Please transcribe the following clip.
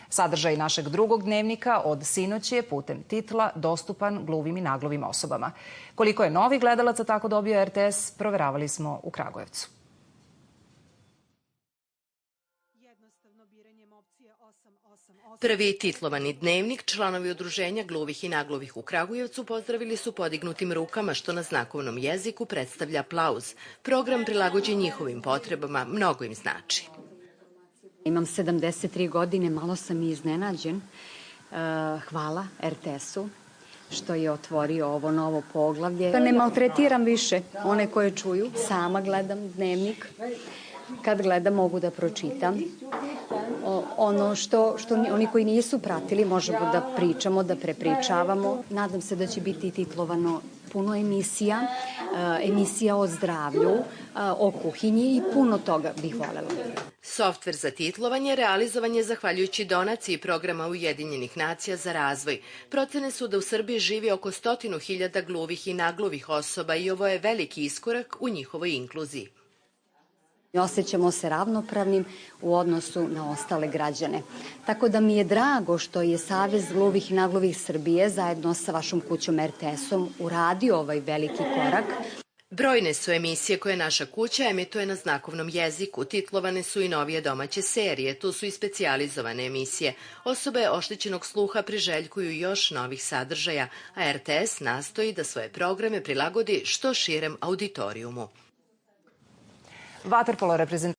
Sadržaj našeg drugog dnevnika od sinoć je putem titla dostupan gluvim i naglovim osobama. Koliko je novih gledalaca tako dobio RTS, proveravali smo u Kragujevcu. Prvi titlovani dnevnik članovi Udruženja gluvih i naglovih u Kragujevcu pozdravili su podignutim rukama, što na znakovnom jeziku predstavlja aplauz. Program prilagođen njihovim potrebama mnogo im znači. Imam 73 godine, malo sam i iznenađen. Hvala RTS-u što je otvorio ovo novo poglavlje. Ne maltretiram više one koje čuju, sama gledam dnevnik. Kad gledam mogu da pročitam. Ono što oni koji nisu pratili možemo da pričamo, da prepričavamo. Nadam se da će biti titlovano puno emisija, emisija o zdravlju, o kuhinji i puno toga bih voljela. Softver za titlovanje realizovan je zahvaljujući donaciji programa Ujedinjenih nacija za razvoj. Procene su da u Srbiji živi oko 100.000 gluvih i naglovih osoba i ovo je veliki iskorak u njihovoj inkluziji. Osjećamo se ravnopravnim u odnosu na ostale građane. Tako da mi je drago što je Savez gluvih i naglovih Srbije zajedno sa vašom kućom RTS-om uradio ovaj veliki korak. Brojne su emisije koje naša kuća emituje na znakovnom jeziku. Titlovane su i novije domaće serije, tu su i specijalizovane emisije. Osobe oštećenog sluha priželjkuju još novih sadržaja, a RTS nastoji da svoje programe prilagodi što širem auditorijumu. Vaterpolo reprezentacija